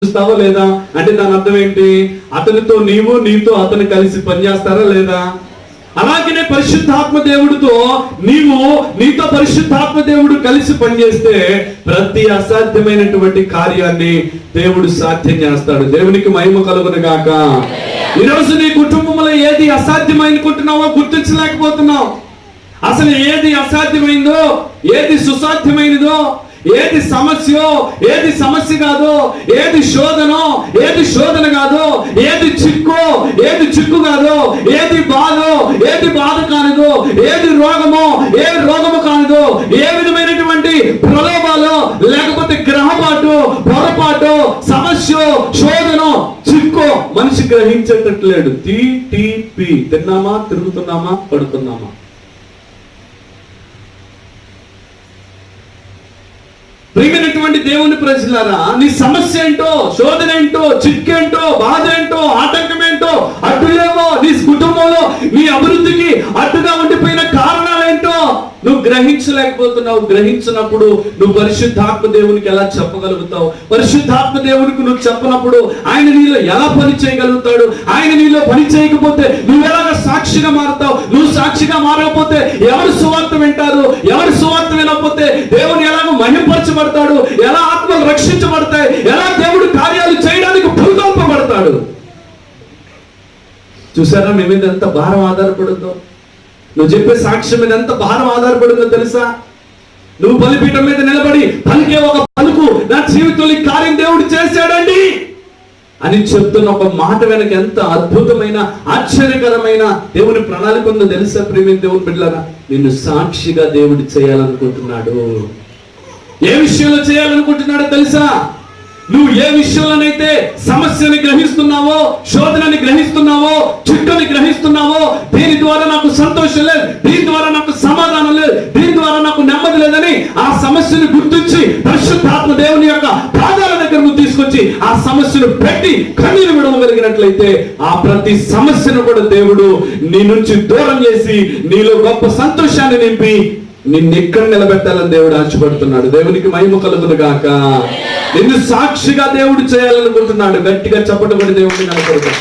చూస్తావా లేదా అంటే దాని అర్థం ఏంటి? అతనితో నీవు, నీతో అతను కలిసి పనిచేస్తారా లేదా? అలాగనే పరిశుద్ధాత్మ దేవుడితో నీతో పరిశుద్ధాత్మ దేవుడు కలిసి పనిచేస్తే ప్రతి అసాధ్యమైనటువంటి కార్యాన్ని దేవుడు సాధ్యం చేస్తాడు. దేవునికి మహిమ కలుగును గాక. ఈరోజు నీ కుటుంబంలో ఏది అసాధ్యమైననుకుంటున్నావో గుర్తించలేకపోతున్నావు. అసలు ఏది అసాధ్యమైందో, ఏది సుసాధ్యమైనదో, ఏది సమస్యో, ఏది సమస్య కాదో, ఏది శోధనో, ఏది శోధన కాదో, ఏది చిక్కో, ఏది చిక్కు కాదో, ఏది బాధో, ఏది బాధ కానిదో, ఏది రోగమో, ఏది రోగము కానిదో, ఏ విధమైనటువంటి ప్రలోభాలో లేకపోతే గ్రహపాటు, పొరపాటు, సమస్య, శోధనో, చిక్కో మనిషి గ్రహించేటట్లేడు. టీటీపీ తిన్నామా, తిరుగుతున్నామా, పడుతున్నామా? ప్రియమైనటువంటి దేవుని ప్రజలారా, నీ సమస్య ఏంటో, శోధన ఏంటో, చిక్కేంటో, బాధ ఏంటో, ఆటంకం ఏంటో, అడ్డులేవో, నీ కుటుంబంలో నీ అభివృద్ధికి అడ్డుగా ఉండిపోయిన కారణాలేంటో నువ్వు గ్రహించలేకపోతున్నావు. గ్రహించినప్పుడు నువ్వు పరిశుద్ధాత్మ దేవునికి ఎలా చెప్పగలుగుతావు? పరిశుద్ధాత్మ దేవునికి నువ్వు చెప్పనప్పుడు ఆయన నీలో ఎలా పని చేయగలుగుతాడు? ఆయన నీలో పని చేయకపోతే నువ్వు ఎలాగ సాక్షిగా మారుతావు? నువ్వు సాక్షిగా మారకపోతే ఎవరు సువార్త వింటారు? ఎవరు సువార్త వినకపోతే దేవుని ఎలాగో మహింపరచబడతాడు? ఎలా ఆత్మలు రక్షించబడతాయి? ఎలా దేవుడు కార్యాలు చేయడానికి పురుగొల్పబడతాడు? చూసారా మీ మీద ఎంత భారం ఆధారపడుతుందో? నువ్వు చెప్పే సాక్ష్యం మీద ఎంత భారం ఆధారపడిందో తెలుసా? నువ్వు బలిపీఠం మీద నిలబడి పలికే ఒక పలుకు, నా జీవితంలో ఈ కార్యం దేవుడు చేశాడండి అని చెప్తున్న ఒక మాట వెనక ఎంత అద్భుతమైన, ఆశ్చర్యకరమైన దేవుని ప్రణాళిక ఉందో తెలుసా? ప్రేమ దేవుని బిడ్డలారా, నిన్ను సాక్షిగా దేవుడు చేయాలనుకుంటున్నాడు. ఏ విషయంలో చేయాలనుకుంటున్నాడో తెలుసా? నువ్వు ఏ విషయంలోనైతే సమస్యని గ్రహిస్తున్నావో, శోధనని గ్రహిస్తున్నావో, చిక్కుని గ్రహిస్తున్నావో, దీని ద్వారా నాకు సంతోషం లేదు, దీని ద్వారా నాకు సమాధానం లేదు, దీని ద్వారా నాకు నెమ్మది లేదని ఆ సమస్యను గుర్తించి పరిశుద్ధాత్మ దేవుని యొక్క పాదాల దగ్గర నువ్వు తీసుకొచ్చి ఆ సమస్యను పెట్టి కన్నీరు విడవగలిగినట్లయితే ఆ ప్రతి సమస్యను కూడా దేవుడు నీ నుంచి దూరం చేసి నీలో గొప్ప సంతోషాన్ని నింపి నిన్ను ఎక్కడ నిలబెట్టాలని దేవుడు ఆశపడుతున్నాడు. దేవునికి మహిమ కలుగును గాక. నిన్ను సాక్షిగా దేవుడు చేయాలనుకుంటున్నాడు. గట్టిగా చప్పటబడి దేవుడిని కనపడతాడు.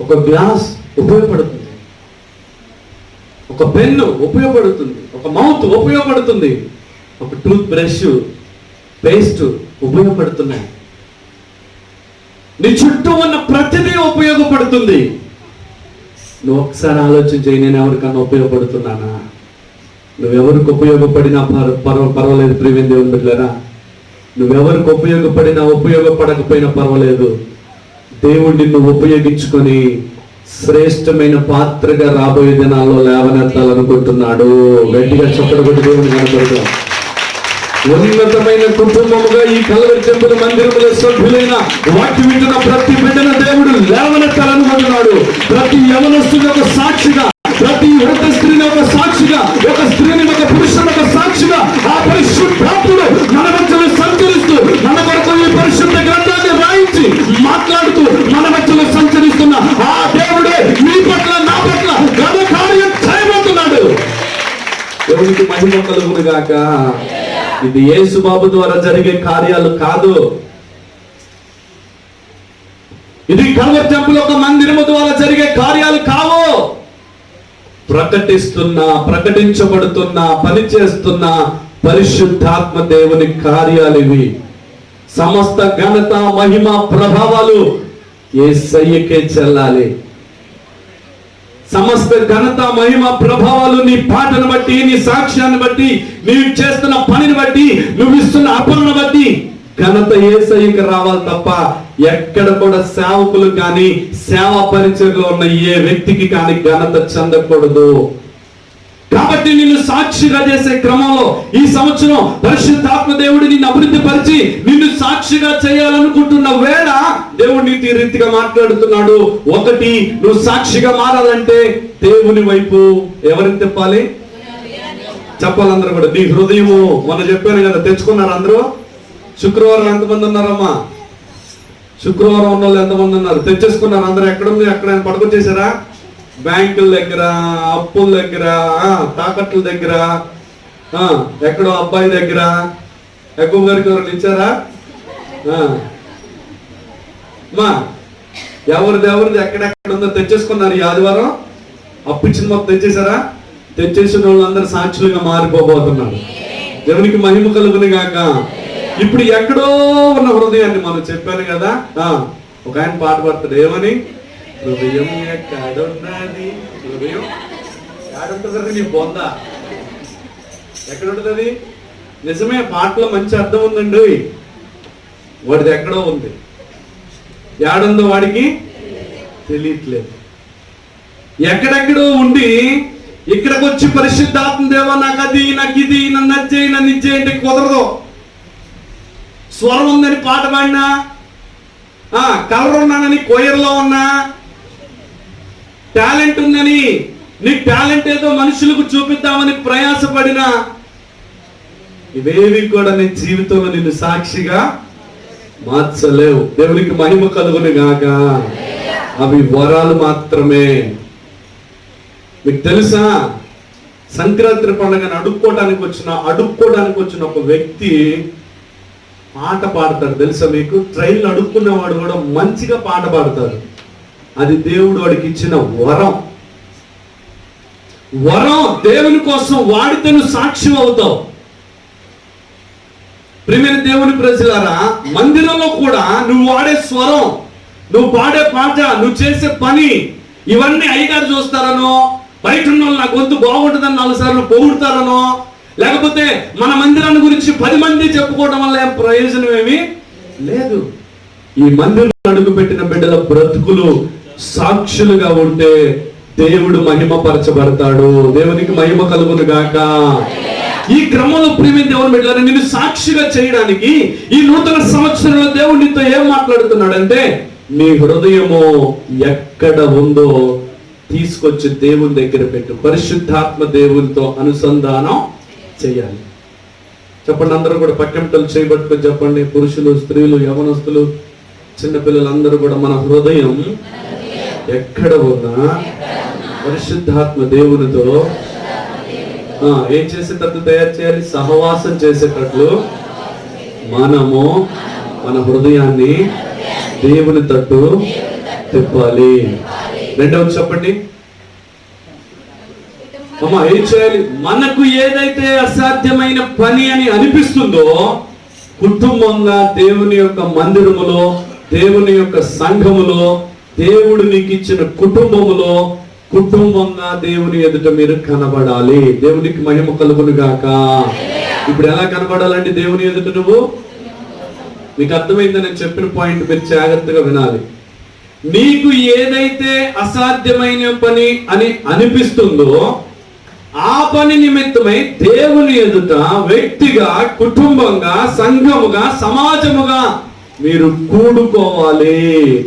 ఒక గ్లాస్ ఉపయోగపడుతుంది, ఒక పెన్ను ఉపయోగపడుతుంది, ఒక మౌత్ ఉపయోగపడుతుంది, ఒక టూత్ బ్రష్, పేస్ట్ ఉపయోగపడుతున్నాయి. నీ చుట్టూ ఉన్న ప్రతిదీ ఉపయోగపడుతుంది. నువ్వు ఒకసారి ఆలోచన చేయి, నేను ఎవరికన్నా ఉపయోగపడుతున్నానా? నువ్వెవరికి ఉపయోగపడినా పర్వాలేదు. ప్రియమైన దేవుని బిడ్డలారా, నువ్వెవరికి ఉపయోగపడినా ఉపయోగపడకపోయినా పర్వాలేదు. దేవుడు నిన్ను ఉపయోగించుకొని శ్రేష్టమైన పాత్రగా రాబోయే దినాల్లో లేవనెత్తాలనుకుంటున్నాడు. గట్టిగా చప్పటి దేవుని కనపడతాం. ఉన్నతమైన కుటుంబముగా ఈ కల్వరి టెంపుల్ మందిరములో సభ్యులైన వాక్యం వింటున్న ప్రతి బిడ్డను దేవుడు లేవనెత్తాలనుకుంటున్నాడు. ప్రతి యవనస్తుని ఒక సాక్షిగా, ప్రతి వృద్ధ స్త్రీని ఒక సాక్షిగా, ఒక స్త్రీని ఒక పురుషుని ఒక సాక్షిగా ఆ పరిశుద్ధాత్ముడు మన మధ్యలో సంచరిస్తూ, మన కొరకు ఈ పరిశుద్ధ గ్రంథాన్ని రాయించి మాట్లాడుతూ మన మధ్యలో సంచరిస్తున్న ఆ దేవుడే మీ పట్ల, నా పట్ల ఘన కార్యం చేయబోతున్నాడు. దేవునికి మహిమ కలుగును గాక. ఇది యేసు బాబు ద్వారా జరిగే కార్యాలు కాదు. ఇది కల్వరి టెంపుల్ ఒక మందిరము ద్వారా జరిగే కార్యాలు కావు. ప్రకటించబడుతున్న, పనిచేస్తున్న పరిశుద్ధాత్మ దేవుని కార్యాలు ఇవి. సమస్త ఘనత, మహిమ, ప్రభావాలు యేసయ్యకే చెల్లాలి. సమస్త ఘనత, మహిమ, ప్రభావాలు నీ పాటను బట్టి, నీ సాక్ష్యాన్ని బట్టి, నీవు చేస్తున్న పనిని బట్టి, నువ్వు ఇస్తున్న అర్పణను బట్టి ఘనత యేసయ్యకి రావాలి తప్ప ఎక్కడ కూడా సేవకులు కానీ, సేవా పరిచర్లో ఉన్న ఏ వ్యక్తికి కానీ ఘనత చెందకూడదు. కాబట్టి నిన్ను సాక్షిగా చేసే క్రమంలో ఈ సంవత్సరం పరిశుద్ధాత్మ దేవుడు నిన్ను అభివృద్ధి పరిచి నిన్ను సాక్షిగా చేయాలనుకుంటున్న వేళ దేవుడు నీతి రీతిగా మాట్లాడుతున్నాడు. ఒకటి, నువ్వు సాక్షిగా మారాలంటే దేవుని వైపు ఎవరిని తిప్పాలి? చెప్పాలందరూ కూడా. నీ హృదయము, మొన్న చెప్పాను కదా, తెచ్చుకున్నారు అందరూ. శుక్రవారం ఎంతమంది ఉన్నారమ్మా? శుక్రవారం ఉన్న వాళ్ళు ఎంతమంది ఉన్నారు? తెచ్చేసుకున్నారు అందరూ. ఎక్కడుంది? ఎక్కడైనా పడుకొచ్చేసారా? బ్యాంకుల దగ్గర, అప్పుల దగ్గర, తాకట్ల దగ్గర, ఎక్కడో అబ్బాయి దగ్గర ఎక్కువ గారికి ఎవరు ఇచ్చారా? మా ఎవరిది ఎక్కడెక్కడ ఉందో తెచ్చేసుకున్నారు ఈ ఆదివారం. అప్పిచ్చిన మొత్తం తెచ్చేసారా? తెచ్చేసిన వాళ్ళందరూ సాక్షులుగా మారిపోబోతున్నారు. దేవునికి మహిమ కలుగును గాక. ఇప్పుడు ఎక్కడో ఉన్న హృదయాన్ని మనం చెప్పాను కదా, ఒక ఆయన పాట పాడతాడు, ఏమని? హృదయం ఎక్కడున్నది, హృదయం ఎక్కడుంటుంది? నీ బొంద ఎక్కడుంటుంది? నిజమే, పాటలో మంచి అర్థం ఉందండి. వాడిది ఎక్కడో ఉంది, ఏడుందో వాడికి తెలియట్లేదు. ఎక్కడెక్కడో ఉండి ఇక్కడికి వచ్చి పరిశుద్ధాత్మ దేవా నాకు అది, నాకు ఇది, నన్ను నచ్చేయి, నన్ను ఇచ్చేయి అంటే కుదరదు. స్వరం ఉందని పాట పాడినా, కలర్ ఉన్నానని కోయర్లో ఉన్నా, టాలెంట్ ఉందని నీకు టాలెంట్ ఏదో మనుషులకు చూపిద్దామని ప్రయాసపడినా, ఇవేవి కూడా నీ జీవితంలో నిన్ను సాక్షిగా మార్చలేవు. దేవునికి మహిమ కలుగును గాక. అవి వరాలు మాత్రమే. మీకు తెలుసా, సంక్రాంతి పండుగను అడుక్కోవడానికి వచ్చిన ఒక వ్యక్తి పాట పాడతాడు. తెలుసా మీకు? ట్రైన్లో అడుక్కున్నవాడు కూడా మంచిగా పాట పాడతాడు. అది దేవుడు వాడికి ఇచ్చిన వరం. దేవుని కోసం వాడితే నువ్వు సాక్ష్యం అవుతావు. ప్రియమైన దేవుని ప్రజలారా, మందిరంలో కూడా నువ్వు వాడే స్వరం, నువ్వు పాడే పాట, నువ్వు చేసే పని, ఇవన్నీ అయ్యగారు చూస్తారనో, బయట ఉన్న వాళ్ళు నా గొంతు బాగుంటుందని 4 సార్లు పొగుడతారనో, లేకపోతే మన మందిరాన్ని గురించి 10 మంది చెప్పుకోవడం వల్ల ఏం ప్రయోజనం ఏమీ లేదు. ఈ మందిరంలో అడుగుపెట్టిన బిడ్డల బ్రతుకులు సాక్షులుగా ఉంటే దేవుడు మహిమపరచబడతాడు. దేవునికి మహిమ కలుగును గాక. ఈ క్రమంలో ప్రియమైన దేవుని బిడ్డలారా, నిన్ను సాక్షిగా చేయడానికి ఈ నూతన సంవత్సరంలో దేవుడు నీతో ఏం మాట్లాడుతున్నాడంటే, నీ హృదయము ఎక్కడ ఉందో తీసుకొచ్చి దేవుని దగ్గర పెట్టు. పరిశుద్ధాత్మ దేవునితో అనుసంధానం చేయాలి. చెప్పండి, అందరూ కూడా పక్కెంటలు చేయబట్టుకొని చెప్పండి. పురుషులు, స్త్రీలు, యవనస్తులు, చిన్నపిల్లలు అందరూ కూడా మన హృదయం ఎక్కడ ఉన్నా పరిశుద్ధాత్మ దేవునితో ఏం చేసేటట్లు తయారు చేయాలి? సహవాసం చేసేటట్లు మనము మన హృదయాన్ని దేవుని తట్టు తిప్పాలి. రెండవది చెప్పండి అమ్మా, ఏం చేయాలి? మనకు ఏదైతే అసాధ్యమైన పని అని అనిపిస్తుందో, కుటుంబంగా దేవుని యొక్క మందిరములో, దేవుని యొక్క సంఘములో, దేవుడు నీకు ఇచ్చిన కుటుంబంగా దేవుని ఎదుట మీరు కనబడాలి. దేవునికి మహిమ కలుగును గాక. ఇప్పుడు ఎలా కనబడాలండి దేవుని ఎదుట? నువ్వు, మీకు అర్థమైందని నేను చెప్పిన పాయింట్ మీరు జాగ్రత్తగా వినాలి. నీకు ఏదైతే అసాధ్యమైన పని అని అనిపిస్తుందో, ఆ పని నిమిత్తమై దేవుని ఎదుట వ్యక్తిగా, కుటుంబంగా, సంఘముగా, సమాజముగా మీరు కూడుకోవాలి.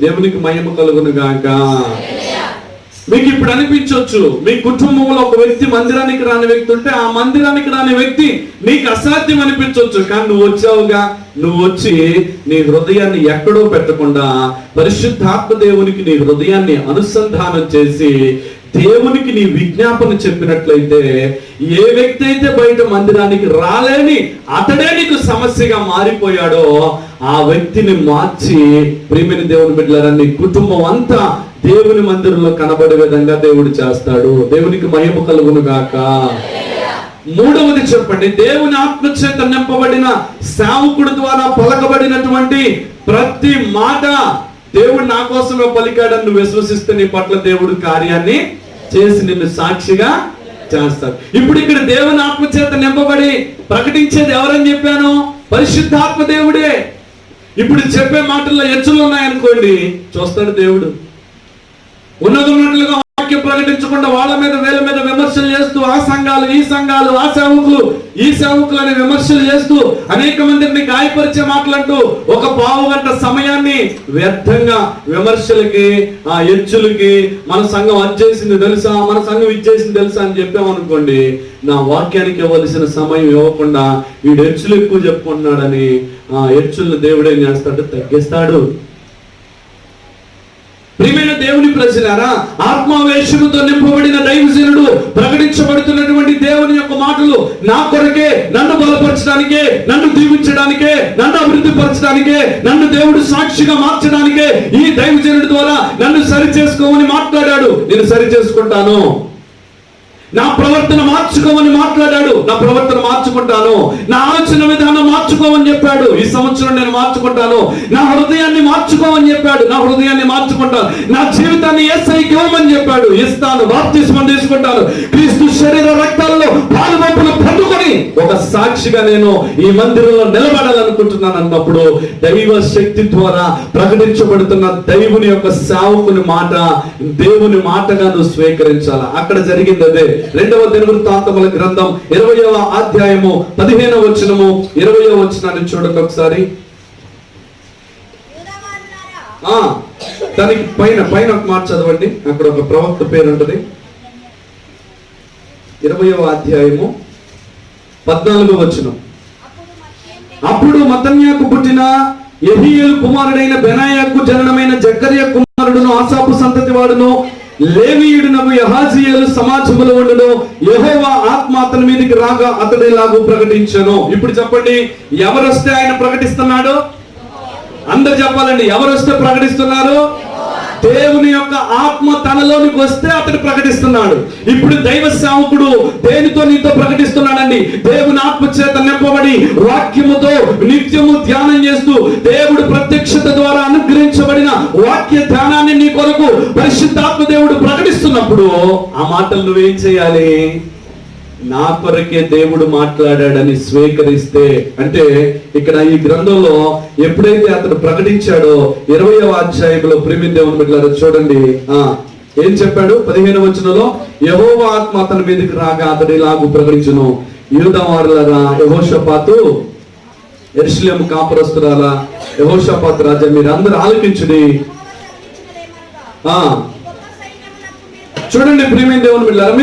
దేవునికి మహిమ కలుగును గాక. మీకు ఇప్పుడు అనిపించవచ్చు, మీ కుటుంబంలో ఒక వ్యక్తి మందిరానికి రాని వ్యక్తి ఉంటే, ఆ మందిరానికి రాని వ్యక్తి నీకు అసాధ్యం అనిపించవచ్చు. కానీ నువ్వు వచ్చావుగా, నువ్వు వచ్చి నీ హృదయాన్ని ఎక్కడో పెట్టకుండా పరిశుద్ధాత్మ దేవునికి నీ హృదయాన్ని అనుసంధానం చేసి దేవునికి నీ విజ్ఞాపన చెప్పినట్లయితే, ఏ వ్యక్తి అయితే బయట మందిరానికి రాలేని అతడే నీకు సమస్యగా మారిపోయాడో, ఆ వ్యక్తిని మార్చి ప్రియమైన దేవుని బిడ్డలారా, నీ కుటుంబం అంతా దేవుని మందిరంలో కనబడే విధంగా దేవుడు చేస్తాడు. దేవునికి మహిమ కలుగును గాక. మూడవది చెప్పండి, దేవుని ఆత్మచేత నింపబడిన సేవకుడు ద్వారా పలకబడినటువంటి ప్రతి మాట దేవుడు నా కోసమే పలికాడని నువ్వు విశ్వసిస్తే నీ పట్ల దేవుడు కార్యాన్ని చేసి నిన్ను సాక్షిగా చేస్తాడు. ఇప్పుడు ఇక్కడ దేవుని ఆత్మచేత నింపబడి ప్రకటించేది ఎవరని చెప్పాను? పరిశుద్ధాత్మ దేవుడే. ఇప్పుడు చెప్పే మాటల్లో ఎచ్చులు ఉన్నాయనుకోండి, చూస్తాడు దేవుడు. ఉన్నతున్నట్లుగా వాక్యం ప్రకటించకుండా వాళ్ళ మీద వీళ్ళ మీద విమర్శలు చేస్తూ, ఆ సంఘాలు, ఈ సంఘాలు, ఆ సేవకులు, ఈ సేవకులు అనే విమర్శలు చేస్తూ, అనేక మందిని గాయపరిచే మాటలంటూ ఒక పావు గంట సమయాన్ని వ్యర్థంగా విమర్శలకి, ఆ ఎచ్చులకి, మన సంఘం అది చేసింది తెలుసా, మన సంఘం ఇది చేసింది తెలుసా అని చెప్పామనుకోండి, నా వాక్యానికి ఇవ్వాల్సిన సమయం ఇవ్వకుండా వీడు ఎచ్చులు ఎక్కువ చెప్పుకున్నాడని ఆ ఎచ్చులను దేవుడు ఏం చేస్తాడు? తగ్గిస్తాడు. ప్రియమైన దేవుని ప్రజలారా, ఆత్మావేశముతో నింపబడిన దైవజనుడు ప్రకటించబడుతున్నటువంటి దేవుని యొక్క మాటలు నా కొరకే, నన్ను బలపరచడానికే, నన్ను దీవించడానికే, నన్ను అభివృద్ధి పరచడానికే, నన్ను దేవుడు సాక్షిగా మార్చడానికే ఈ దైవజనుడి ద్వారా నన్ను సరి చేసుకోమని మాట్లాడాడు. నేను సరి చేసుకుంటాను. నా ప్రవర్తన మార్చుకోమని మాట్లాడాడు. నా ప్రవర్తన మార్చుకుంటాను. నా ఆలోచన విధానం మార్చుకోమని చెప్పాడు. ఈ సంవత్సరం నేను మార్చుకుంటాను. నా హృదయాన్ని మార్చుకోమని చెప్పాడు. నా హృదయాన్ని మార్చుకుంటాను. నా జీవితాన్ని యేసయ్యకి ఇవ్వమని చెప్పాడు. ఇస్తాను, బాప్తిస్మం తీసుకుంటాను, క్రీస్తు శరీర రక్తాల్లో పాలుపంపులు పొందుకొని ఒక సాక్షిగా నేను ఈ మందిరంలో నిలబడాలనుకుంటున్నాను అన్నప్పుడు దైవ శక్తి ద్వారా ప్రకటించబడుతున్న దైవుని యొక్క సేవకుని మాట దేవుని మాటగా నువ్వు స్వీకరించాలి. అక్కడ జరిగింది అదే. 2వ దినవృత్తాంతముల గ్రంథం 20వ అధ్యాయము 15వ వచనము 20వ వచనాన్ని చూడండి ఒకసారి. దానికి పైన ఒక మాట చదవండి. అక్కడ ఒక ప్రవక్త పేరు ఉంటది. 20వ అధ్యాయము 14వ వచనం. అప్పుడు మత్తన్యాకు పుట్టిన యెహీయేలు కుమారుడైన బెనాయాకు జననమైన జకర్యా కుమారుడును ఆసాపు సంతతి వాడును లేవీయుడునగు యహాజీయేలు సమాజములో ఉండును. యెహోవా ఆత్మ అతని మీదకి రాగా అతడు ఇలాగూ ప్రకటించెను. ఇప్పుడు చెప్పండి, ఎవరొస్తే ఆయన ప్రకటిస్తున్నాడు? అందరు చెప్పాలండి, ఎవరొస్తే ప్రకటిస్తున్నారు? దేవుని యొక్క ఆత్మ తనలోనికి వస్తే అతడు ప్రకటిస్తున్నాడు. ఇప్పుడు దైవ సేవకుడు దేనితో నీతో ప్రకటిస్తున్నాడండి? దేవుని ఆత్మ చేత నింపబడి వాక్యముతో నిత్యము ధ్యానం చేస్తూ దేవుడు ప్రత్యక్షత ద్వారా అనుగ్రహించబడిన వాక్య ధ్యానాన్ని నీ కొరకు పరిశుద్ధాత్మ దేవుడు ప్రకటిస్తున్నప్పుడు ఆ మాటలు నువ్వేం చేయాలి? నా కొరకే దేవుడు మాట్లాడాడని స్వీకరిస్తే, అంటే ఇక్కడ ఈ గ్రంథంలో ఎప్పుడైతే అతను ప్రకటించాడో 20వ అధ్యాయంలో ప్రియమైన దేవుని బిడ్డలారా చూడండి, ఏం చెప్పాడు? 15వ వచనంలో యెహోవా ఆత్మ అతని మీదకి రాగా అతడు ఇలాగూ ప్రకటించును. యూదా వారులారా, యెహోషాపాతు, యెరూషలేము కాపురస్తులారా, యెహోషాపాతు రాజా, మీరు అందరూ ఆలకించుడి. చూడండి ప్రియమైన దేవుని బిడ్డలారా,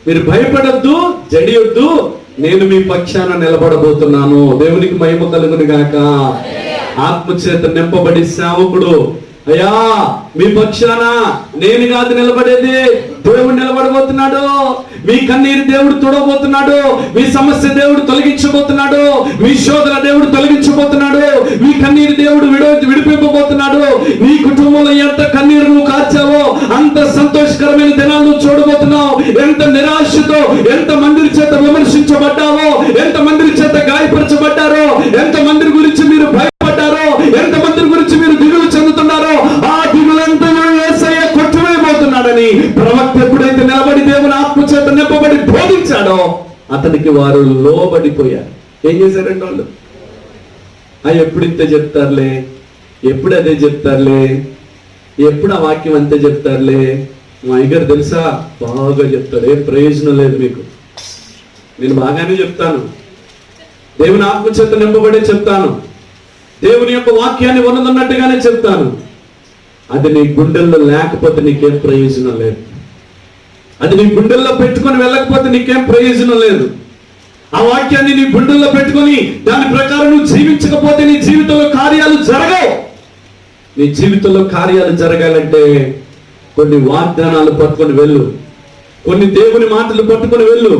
మీరు భయపడద్దు, జడియొద్దు, నేను మీ పక్షాన నిలబడబోతున్నాను. దేవునికి మహిమ కలుగును గాక. ఆత్మచేత నింపబడి సేవకుడు, అయ్యా మీ పక్షాన నేను కాదు నిలబడేది, దేవుడు నిలబడబోతున్నాడు. మీ కన్నీరు దేవుడు తుడబోతున్నాడు. మీ సమస్య దేవుడు తొలగించబోతున్నాడు. మీ శోధన దేవుడు తొలగించబోతున్నాడు. మీ కన్నీరు దేవుడు విడిపింపబోతున్నాడు. నీ కుటుంబంలో ఎంత కన్నీరు నువ్వు కార్చావో అంత సంతోషకరమైన దినాలు నువ్వు చూడబోతున్నావు. ఎంత నిరాశతో ఎంత మంది చేత విమర్శించబడ్డావో, ఎంత మంది చేత గాయపరచబడ్డారో, ఎంత మంది గురించి మీరు భయపడ్డారో, ఎంత మంది గురించి మీరు దిగులు చెందుతున్నారో, ఆ దిగులంతా యేసయ్య కొట్టివేయబోతున్నాడని ప్రవక్త ఎప్పుడైతే నిలబడి దేవుని ఆత్మచేత నింపబడి బోధించాడో అతనికి వారు లోబడిపోయారు. ఏం చేశారండి వాళ్ళు? ఎప్పుడు ఇంతే చెప్తారులే, ఎప్పుడు అదే చెప్తారులే, ఎప్పుడు ఆ వాక్యం అంతే చెప్తారులే. మా అయ్యగారు తెలుసా, బాగా చెప్తాడు, ఏం ప్రయోజనం లేదు మీకు. నేను బాగానే చెప్తాను, దేవుని ఆత్మచేత నింపబడే చెప్తాను, దేవుని యొక్క వాక్యాన్ని ఉన్నదన్నట్టుగానే చెప్తాను. అది నీ గుండెల్లో లేకపోతే నీకేం ప్రయోజనం లేదు. అది నీ గుండెల్లో పెట్టుకొని వెళ్ళకపోతే నీకేం ప్రయోజనం లేదు. ఆ వాక్యాన్ని నీ గుండెల్లో పెట్టుకొని దాని ప్రకారం నువ్వు జీవించకపోతే నీ జీవితంలో కార్యాలు జరగవు. నీ జీవితంలో కార్యాలు జరగాలంటే కొన్ని వాగ్దానాలు పట్టుకొని వెళ్ళు, కొన్ని దేవుని మాటలు పట్టుకొని వెళ్ళు.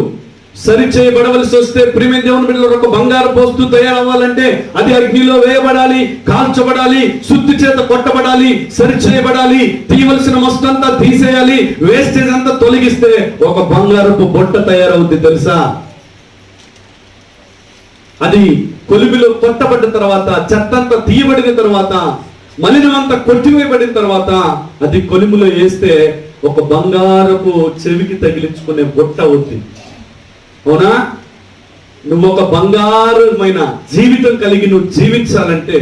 సరి చేయబడవలసి వస్తే ప్రియమైన దేవుని బిడ్డలు ఒక బంగారు వస్తువు తయారవ్వాలంటే అది అగ్నిలో వేయబడాలి, కాల్చబడాలి, శుద్ధి చేత కొట్టబడాలి, సరి చేయబడాలి, తీయవలసిన మస్తంతా తీసేయాలి, వేస్టేజ్ అంతా తొలగిస్తే ఒక బంగారపు బొట్ట తయారవుద్ది తెలుసా. అది కొలిమిలో కొట్టబడిన తర్వాత, చెత్తంతా తీయబడిన తర్వాత, మలినమంతా కొట్టివేయబడిన తర్వాత అది కొలిమిలో వేస్తే ఒక బంగారపు చెవికి తగిలించుకునే బొట్ట అవుద్ది. అవునా? నువ్వు ఒక బంగారమైన జీవితం కలిగి నువ్వు జీవించాలంటే,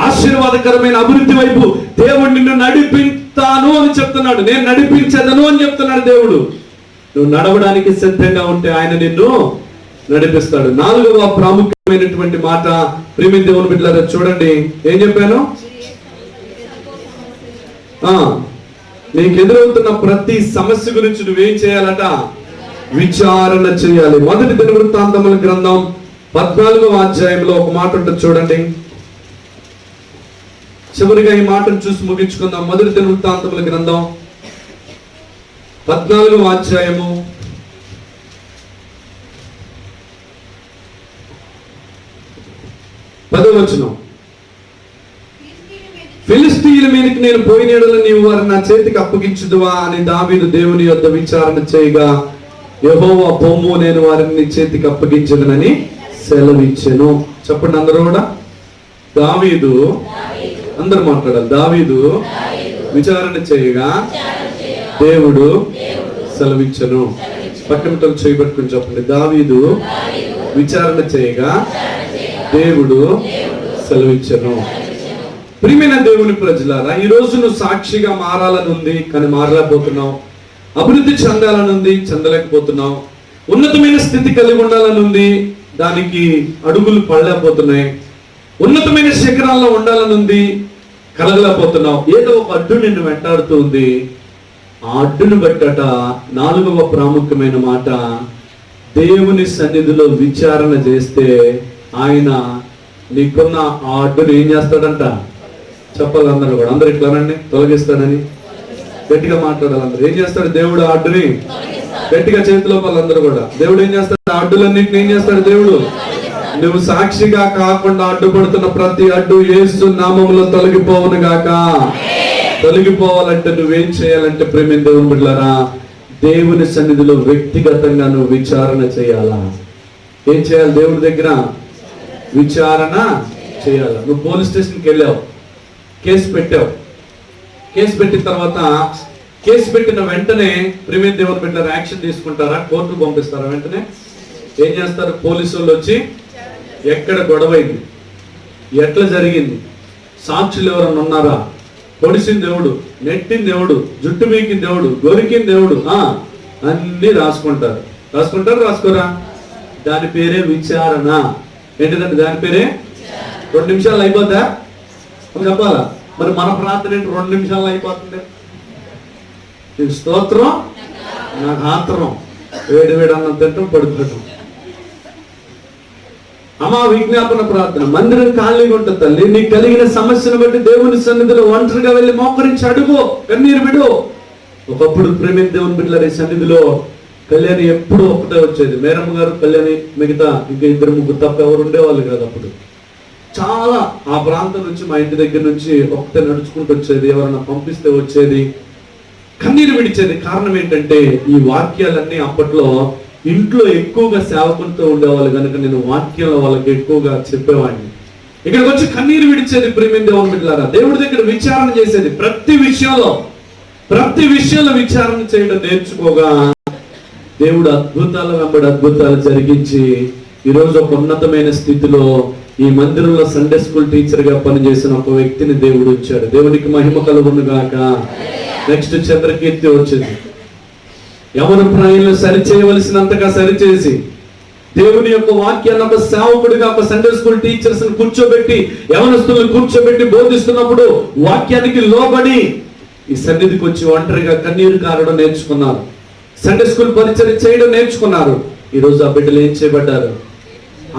ఆశీర్వాదకరమైన అభివృద్ధి వైపు దేవుడు నిన్ను నడిపిస్తాను అని చెప్తున్నాడు. నేను నడిపించదను అని చెప్తున్నాడు దేవుడు. నువ్వు నడవడానికి సిద్ధంగా ఉంటే ఆయన నిన్ను నడిపిస్తాడు. 4వ ప్రాముఖ్యమైనటువంటి మాట ప్రియమైన దేవుని బిడ్డలారా చూడండి, ఏం చెప్పాను? నీకు ఎదురవుతున్న ప్రతి సమస్య గురించి నువ్వేం చేయాలట? విచారణ చేయాలి. 1 దినవృత్తాంతముల గ్రంథం 14వ అధ్యాయంలో ఒక మాట ఉంటుంది చూడండి. చివరిగా ఈ మాటను చూసి ముగించుకుందాం. మొదటి దినవృత్తాంతముల గ్రంథం 14వ అధ్యాయము 10వ వచనం. ఫిలిష్తీయుల మీదకి నేను పోయిన యెడల నీవు వారిని నా చేతికి అప్పగించుదువా అని దావీదు దేవుని యొద్ద విచారణ చేయగా, యెహోవా పొమ్ము, నేను వారిని నీ చేతికి అప్పగించదనని సెలవిచ్చెను. చెప్పండి అందరూ కూడా. దావీదు, అందరు మాట్లాడాలి. దావీదు విచారణ చేయగా దేవుడు సెలవిచ్చెను. పక్కన చేయబట్టుకుని చెప్పండి. దావీదు విచారణ చేయగా దేవుడు సెలవిచ్చెను. ప్రియమైన దేవుని ప్రజలారా, ఈ రోజు నువ్వు సాక్షిగా మారాలని ఉంది, కానీ మారలేకపోతున్నావు. అభివృద్ధి చెందాలని ఉంది, చెందలేకపోతున్నావు. ఉన్నతమైన స్థితి కలిగి ఉండాలని ఉంది, దానికి అడుగులు పడలేకపోతున్నాయి. ఉన్నతమైన శిఖరాల్లో ఉండాలని ఉంది, కలగలేకపోతున్నావు. ఏదో ఒక అడ్డు నిన్ను వెంటాడుతూ ఉంది. ఆ అడ్డును బట్టట 4వ ప్రాముఖ్యమైన మాట, దేవుని సన్నిధిలో విచారణ చేస్తే ఆయన నీకున్న ఆ అడ్డును ఏం చేస్తాడంట? చెప్పాలి అందరూ కూడా. అందరు ఇట్లానండి, తొలగిస్తాడని గట్టిగా మాట్లాడాలి అందరూ. ఏం చేస్తాడు దేవుడు? ఆ అడ్డుని గట్టిగా చేతిలో వాళ్ళందరూ కూడా. దేవుడు ఏం చేస్తాడు? ఆ అడ్డులన్నింటినీ ఏం చేస్తాడు దేవుడు? నువ్వు సాక్షిగా కాకుండా అడ్డుపడుతున్న ప్రతి అడ్డు యేసు నామములో తొలగిపోవును గాక. తొలగిపోవాలంటే నువ్వేం చేయాలంటే, ప్రేమ దేవుని బిడ్డలారా, దేవుని సన్నిధిలో వ్యక్తిగతంగా నువ్వు విచారణ చేయాలా? ఏం చేయాలి? దేవుడి దగ్గర విచారణ చేయాలి. నువ్వు పోలీస్ స్టేషన్కి వెళ్ళావు, కేసు పెట్టావు. కేసు పెట్టిన తర్వాత, కేసు పెట్టిన వెంటనే ప్రేమ దేవుని బిడ్డలారా యాక్షన్ తీసుకుంటారా? కోర్టుకు పంపిస్తారా? వెంటనే ఏం చేస్తారు? పోలీసు వాళ్ళు వచ్చి ఎక్కడ గొడవైంది, ఎట్లా జరిగింది, సాక్షులు ఎవరన్నా ఉన్నారా, పొడిసిన దేవుడు, నెట్టిన దేవుడు, జుట్టు మీకిన దేవుడు, గొరికిన దేవుడు, అన్ని రాసుకుంటారు. రాసుకోరా? దాని పేరే విచారణ. ఏంటిదంటే దాని పేరే 2 నిమిషాలు అయిపోద్దా? చెప్పాలా? మరి మన ప్రార్థన ఏంటి 2 నిమిషాలు అయిపోతుంది? నీకు స్తోత్రం, నాకు ఆత్రం, వేడి అన్నం తింటాం, పడుకోవటం. అమ్మా విజ్ఞాపన ప్రార్థన. మందిరం ఖాళీగా ఉంటుంది తల్లి. నీకు కలిగిన సమస్యను బట్టి దేవుని సన్నిధిలో ఒంటరిగా వెళ్ళి మోకరించి అడుగు, కన్నీరు విడు. ఒకప్పుడు ప్రేమ దేవుని బిడ్డల సన్నిధిలో కళ్యాణి ఎప్పుడు ఒకటే వచ్చేది. మేరమ్మ గారు, కళ్యాణి, మిగతా ఇంకా 2-3 తప్ప ఎవరు ఉండేవాళ్ళు కాదు. అప్పుడు చాలా ఆ ప్రాంతం నుంచి, మా ఇంటి దగ్గర నుంచి ఒకటే నడుచుకుంటూ వచ్చేది. ఎవరైనా పంపిస్తే వచ్చేది, కన్నీరు విడిచేది. కారణం ఏంటంటే ఈ వాక్యాలన్నీ అప్పట్లో ఇంట్లో ఎక్కువగా సేవకులతో ఉండేవాళ్ళు కనుక నేను వాక్యాల వాళ్ళకి ఎక్కువగా చెప్పేవాడిని. ఇక్కడికి వచ్చి కన్నీరు విడిచేది. ప్రేమ దేవుని బిడ్డలారా, దేవుడి దగ్గర విచారణ చేసేది. ప్రతి విషయంలో విచారణ చేయడం నేర్చుకోగా దేవుడు అద్భుతాల వెంబడి అద్భుతాలు జరిగించి ఈరోజు ఒక ఉన్నతమైన స్థితిలో ఈ మందిరంలో సండే స్కూల్ టీచర్ గా పనిచేసిన ఒక వ్యక్తిని దేవుడు ఇచ్చాడు. దేవునికి మహిమ కలుగును గాక. నెక్స్ట్ చంద్రకీర్తి వచ్చింది. యవన ప్రాయంలో సరిచేయవలసినంతగా సరిచేసి దేవుని యొక్క వాక్యాన్ని ఒక సేవకుడిగా, ఒక సండే స్కూల్ టీచర్స్ కూర్చోబెట్టి, యవనస్తులను కూర్చోబెట్టి బోధిస్తున్నప్పుడు వాక్యానికి లోబడి ఈ సన్నిధికి వచ్చి ఒంటరిగా కన్నీరు కారడం నేర్చుకున్నారు. సండే స్కూల్ పరిచయం చేయడం నేర్చుకున్నారు. ఈరోజు ఆ బిడ్డలు ఏం చేయబడ్డారు?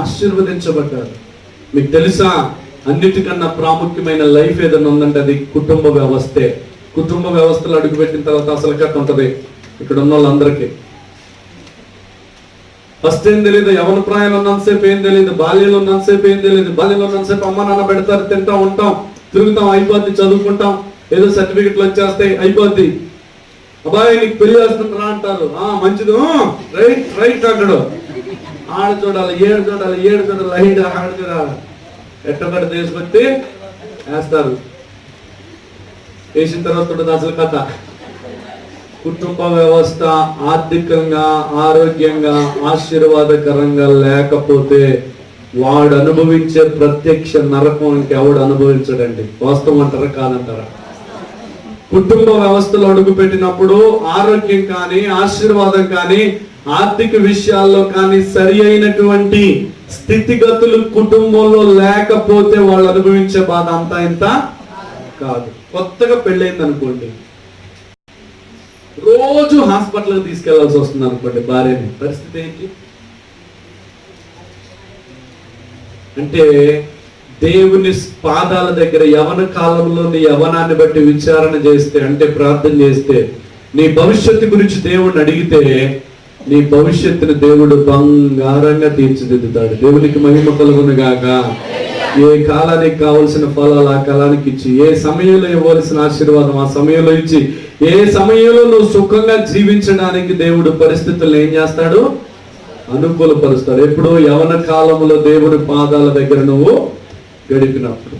ఆశీర్వదించబడ్డారు. మీకు తెలుసా, అన్నిటికన్నా ప్రాముఖ్యమైన లైఫ్ ఏదైనా ఉందంటే అది కుటుంబ వ్యవస్థే. కుటుంబ వ్యవస్థలో అడుగుపెట్టిన తర్వాత అసలు కథ ఉంటుంది ఇక్కడ ఉన్న వాళ్ళందరికీ. ఫస్ట్ ఏం తెలియదు, యవన ప్రాయంలో ఉన్నంతసేపు ఏం తెలియదు, బాల్యంలో ఉన్నంతసేపు ఏం తెలియదు. బాల్యంలో ఉన్నంతసేపు అమ్మ నాన్న పెడతారు, తింటా ఉంటాం, తిరుగుతాం, అయిపోద్ది, చదువుకుంటాం, ఏదో సర్టిఫికెట్లు వచ్చేస్తాయి, అయిపోద్ది. అబ్బాయి నీకు పెళ్లి చేస్తుంటారా అంటారు. మంచిది, రైట్ అంటాడు. ఆడ చూడాలి, ఏడు చూడాలి, లైట్ ఆడ చూడాలి, ఎట్టబడి తీసుకొచ్చి వేస్తారు. వేసిన తర్వాత ఉంటుంది అసలు కథ. కుటుంబ వ్యవస్థ ఆర్థికంగా, ఆరోగ్యంగా, ఆశీర్వాదకరంగా లేకపోతే వాడు అనుభవించే ప్రత్యక్ష నరకం ఇంకెవడు అనుభవించడండి. వాస్తవం అంటారా కాదంటారా? కుటుంబ వ్యవస్థలో అడుగు పెట్టినప్పుడు ఆరోగ్యం కానీ, ఆశీర్వాదం కానీ, ఆర్థిక విషయాల్లో కానీ సరి అయినటువంటి స్థితిగతులు కుటుంబంలో లేకపోతే వాళ్ళు అనుభవించే బాధ అంతా ఇంత కాదు. కొత్తగా పెళ్ళైంది అనుకోండి, రోజు హాస్పిటల్కి తీసుకెళ్లాల్సి వస్తుంది అనుకోండి భార్యని, పరిస్థితి ఏంటి అంటే దేవుని పాదాల దగ్గర యవన కాలంలో నీ యవనాన్ని బట్టి విచారణ చేస్తే, అంటే ప్రార్థన చేస్తే, నీ భవిష్యత్తు గురించి దేవుడిని అడిగితే నీ భవిష్యత్తుని దేవుడు బంగారంగా తీర్చిదిద్దుతాడు. దేవునికి మహిమ కలుగును గాక. ఏ కాలానికి కావలసిన ఫలాలు ఆ కాలానికి ఇచ్చి, ఏ సమయంలో ఇవ్వాల్సిన ఆశీర్వాదం ఆ సమయంలో ఇచ్చి, ఏ సమయంలో నువ్వు సుఖంగా జీవించడానికి దేవుడు పరిస్థితులను ఏం చేస్తాడు? అనుకూలపరుస్తాడు. ఎప్పుడు? యవన కాలంలో దేవుని పాదాల దగ్గర నువ్వు గడిపినప్పుడు.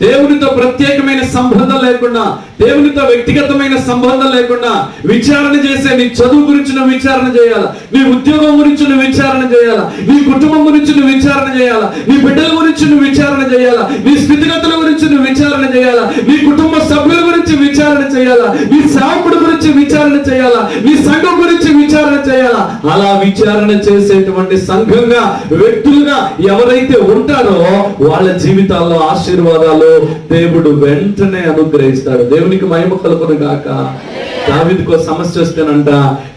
దేవునితో ప్రత్యేకమైన సంబంధం లేకుండా, దేవునితో వ్యక్తిగతమైన సంబంధం లేకుండా విచారణ చేసే, నీ చదువు గురించి నువ్వు విచారణ చేయాలా, నీ ఉద్యోగం గురించి నువ్వు విచారణ చేయాలా, నీ కుటుంబం గురించి నువ్వు విచారణ చేయాలా, నీ బిడ్డల గురించి నువ్వు విచారణ చేయాలా, నీ స్థితిగతుల గురించి నువ్వు విచారణ చేయాలా, నీ కుటుంబ సభ్యుల గురించి విచారణ చేయాలా, నీ సేవకుడి గురించి విచారణ చేయాలా, నీ సంఘం గురించి విచారణ చేయాలా. అలా విచారణ చేసేటువంటి సంఘంగా, వ్యక్తులుగా ఎవరైతే ఉంటారో వాళ్ళ జీవితాల్లో ఆశీర్వాదాలు దేవుడు వెంటనే అనుగ్రహిస్తాడు. దేవునికి మహిమ కలుగును గాక. దావీదుకు సమస్య వస్తేనంట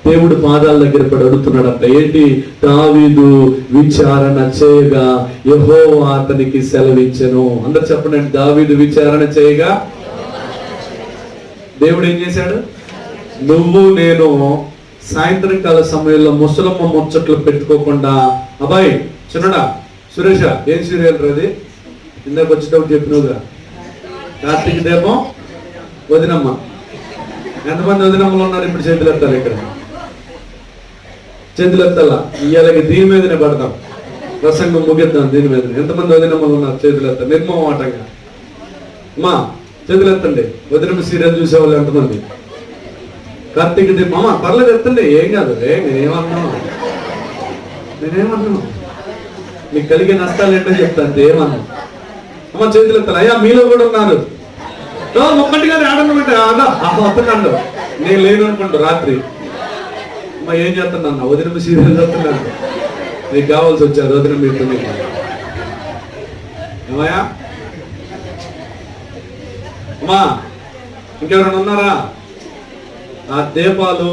దేవుడు పాదాల దగ్గర పడి అడుగుతున్నాడంట. ఏంటి? దావీదు విచారణ చేయగా యెహోవా అతనికి సెలవిచ్చెను. అందరు చెప్పండి. దావీదు విచారణ చేయగా దేవుడు ఏం చేశాడు? నువ్వు నేను సాయంత్రం కాల సమయంలో ముసలమ్మ ముచ్చట్లు పెట్టుకోకుండా, అబ్బాయి చిన్నడా సురేష ఏం సీరియల్ అది ఇందాక వచ్చేటప్పుడు చెప్పినవుగా, కార్తీక దీపం వదినమ్మ. ఎంతమంది వదినమ్మలు ఉన్నారు? ఇప్పుడు చేతులు ఎత్తాలి. ఇక్కడ చేతులు ఎత్తాలా? ఇవాళకి దీని మీదనే పడతాం, ప్రసంగం ముగిద్దాం దీని మీద. ఎంతమంది వదినమ్మలు ఉన్నారు? చేతులు ఎత్తాలి నిర్మమాటంగా. అమ్మా చేతులు ఎత్తండి. వదినమ్మ సీరియల్ చూసేవాళ్ళు ఎంతమంది? కార్తీక దీపం. అమ్మా పర్లేదు ఎత్తండి, ఏం కాదు. నేనేమన్నాను మీకు కలిగే నష్టాలు ఏంటో చెప్తాను. ఏమన్నా అమ్మ చేతులు ఎత్తాలి. అయ్యా మీలో కూడా ఉన్నారు. ఒక్కటిగా ఆడనమాట అత్తన్నాడు, నేను లేను అనుకుంటా రాత్రి. అమ్మ ఏం చేస్తున్నాను? వదిన సీరియల్ చెప్తున్నాను. నీకు కావాల్సి వచ్చారు వదిన మీతో. ఏమయ్యా అమ్మా ఇంకెవరైనా ఉన్నారా? ఆ దీపాలు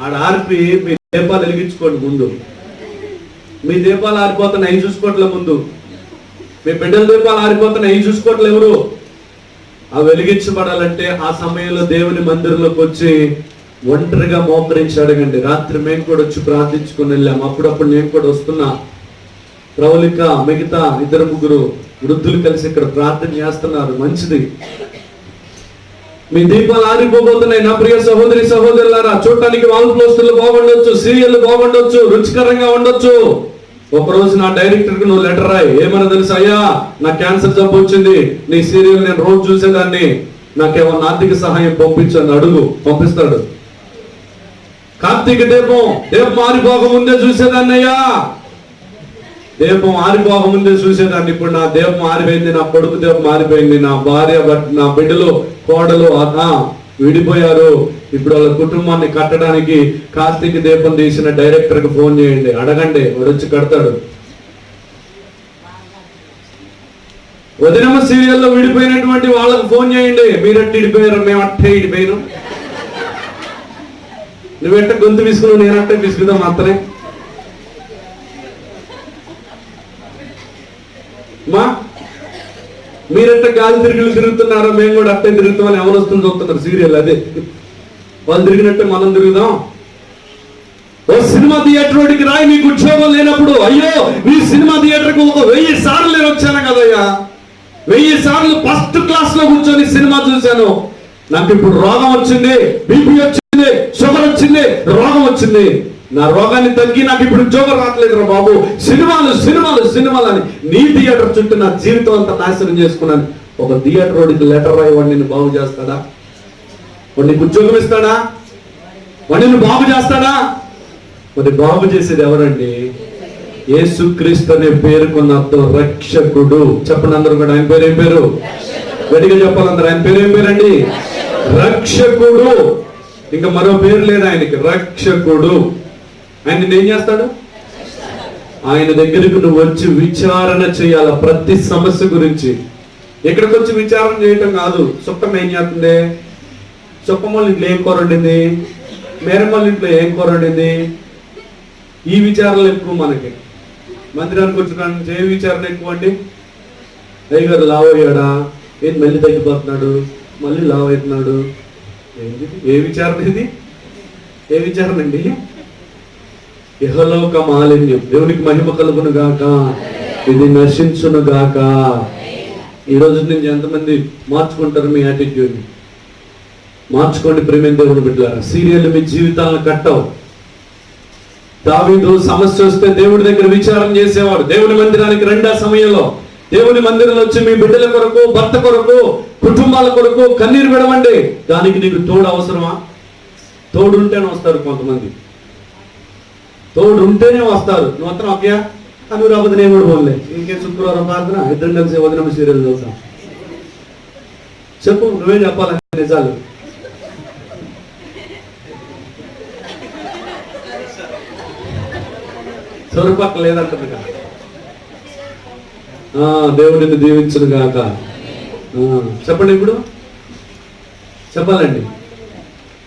ఆడ ఆర్పి మీ దీపాలు వెలిగించుకోండి. ముందు మీ దీపాలు ఆరిపోతున్నాయి చూసుకోవట్లే. ముందు మీ బిడ్డల దీపాలు ఆరిపోతున్నాయి చూసుకోవట్లే. ఎవరు? అవి వెలిగించబడాలంటే ఆ సమయంలో దేవుని మందిరంలోకి వచ్చి ఒంటరిగా మోకరించి అడగండి. రాత్రి మేము కూడా వచ్చి ప్రార్థించుకుని వెళ్ళాం. అప్పుడప్పుడు నేను కూడా వస్తున్నా. ప్రవళిక మిగతా 2-3 వృద్ధులు కలిసి ఇక్కడ ప్రార్థన చేస్తున్నారు. మంచిది. మీ దీపాలు ఆరిపోబోతున్నాయి. నా ప్రియ సహోదరి సహోదరులారా, చూడటానికి వాల్ పోస్టర్లు బాగుండొచ్చు, సీరియల్ బాగుండొచ్చు, రుచికరంగా ఉండొచ్చు. ఒక రోజు నా డైరెక్టర్ కి నువ్వు లెటర్ రాయి. ఏమన్నా తెలుసు? అయ్యా నా క్యాన్సర్ జబ్బు వచ్చింది, నీ సీరియల్ నేను రోజు చూసేదాన్ని, నాకేమన్నా ఆర్థిక సహాయం పంపించని అడుగు. పంపిస్తాడు. కార్తీక దీపం ఆరిపోక ముందే చూసేదాన్ని. అయ్యా దీపం ఆరిపోక ముందే చూసేదాన్ని. ఇప్పుడు నా దీపం ఆరిపోయింది, నా కొడుకు దీపం ఆరిపోయింది, నా భార్య నా బిడ్డలు కోడలు విడిపోయారు. ఇప్పుడు వాళ్ళ కుటుంబాన్ని కట్టడానికి కార్తీక దీపం తీసిన డైరెక్టర్ కి ఫోన్ చేయండి, అడగండి, వాడు వచ్చి కడతాడు. వదినమ్మ సీరియల్లో విడిపోయినటువంటి వాళ్ళకు ఫోన్ చేయండి. మీరట్టు ఇడిపోయారు, మేము అట్టే ఇడిపోయాను. నువ్వెట్ట గొంతు విసుకున్నావు, నేను అట్టే విసుకుదాం మాత్రమే. మా మీరంటే గాలి తిరుగుతున్నారో మేము కూడా అట్టే తిరుగుతామని ఎవరు వస్తుంది చూస్తున్నారు సీరియల్. అదే వాళ్ళు తిరిగినట్టే మనం తిరుగుదాం. ఓ సినిమా థియేటర్ వాడికి రాయి, మీకు ఉద్యోగం లేనప్పుడు. అయ్యో నీ సినిమా థియేటర్కి ఒక 1000 సార్లు నేను వచ్చాను కదయ్యా, 1000 సార్లు ఫస్ట్ క్లాస్ లో కూర్చొని సినిమా చూశాను. నాకు ఇప్పుడు రోగం వచ్చింది, బీపీ వచ్చింది, షుగర్ వచ్చింది, రోగం వచ్చింది. నా రోగాన్ని తగ్గి నాకు ఇప్పుడు ఉద్యోగం రావట్లేదు రా బాబు. సినిమాలు సినిమాలు సినిమాలు అని నీ థియేటర్ చుట్టూ నా జీవితం అంతా నాశనం చేసుకున్నాను. ఒక థియేటర్ వాడికి లెటర్ రాయి, వాడు నిన్ను బాగు చేస్తాడా? వాడు నీకు ఉద్యోగం ఇస్తాడా? వాడు నిన్ను బాగు చేస్తాడా? మరి బాగు చేసేది ఎవరండి? యేసుక్రీస్తు అనే పేరుకున్న అర్థం రక్షకుడు. చెప్పండి అందరూ కూడా. ఆయన పేరు ఏం పేరు? గట్టిగా చెప్పాలందరూ. ఆయన పేరు ఏం పేరండి? రక్షకుడు. ఇంకా మరో పేరు లేదు ఆయనకి, రక్షకుడు. ఆయన ఏం చేస్తాడు? ఆయన దగ్గరికి నువ్వు వచ్చి విచారణ చేయాల ప్రతి సమస్య గురించి. ఇక్కడికి వచ్చి విచారణ చేయటం కాదు. సుఖం ఏం చేస్తుంది? సుఖం వాళ్ళ ఇంట్లో ఏం కూర వండింది, మేరం వాళ్ళ ఇంట్లో ఏం కూర వండింది, ఈ విచారణలు ఎక్కువ మనకి. మందిరానికి వచ్చిన ఏ విచారణ ఎక్కువ అండి? అయ్యగారు లావ్ అయ్యాడా, ఏం మళ్ళీ తగ్గిపోతున్నాడు, మళ్ళీ లావ్ అవుతున్నాడు, ఏంటి ఏ విచారణ ఇది? ఏ విచారణ అండి? ఇహలోక మాలిన్యం. దేవునికి మహిమ కలుగును గాక, ఇది నశించును గాక. ఈ రోజు నుంచి ఎంతమంది మార్చుకుంటారు మీ యాటిట్యూడ్ని? మార్చుకోండి ప్రేమైన దేవుని బిడ్డలారా. సీరియల్ మీ జీవితాలను కట్టవు. దావీదు సమస్య వస్తే దేవుడి దగ్గర విచారం చేసేవాడు. దేవుని మందిరానికి రండి, ఆ సమయంలో దేవుని మందిరంలో వచ్చి మీ బిడ్డల కొరకు, భర్త కొరకు, కుటుంబాల కొరకు కన్నీరు విడవండి. దానికి నీకు తోడు అవసరమా? తోడు ఉంటేనే వస్తారు కొంతమంది, తోడు ఉంటేనే వస్తారు. నువ్వు అతను ఒకే అనురాబద్దు నేను కూడా పోలే, ఇంకే శుక్రవారం ప్రార్థన, ఇద్దరం కలిసి వదిన సీరియల్ చూద్దాం. చెప్పు, నువ్వే చెప్పాలంటే నిజాలు. సొరపక్క లేదంటుంది కదా. దేవుడిని దీవించును గాక. చెప్పండి, ఇప్పుడు చెప్పాలండి.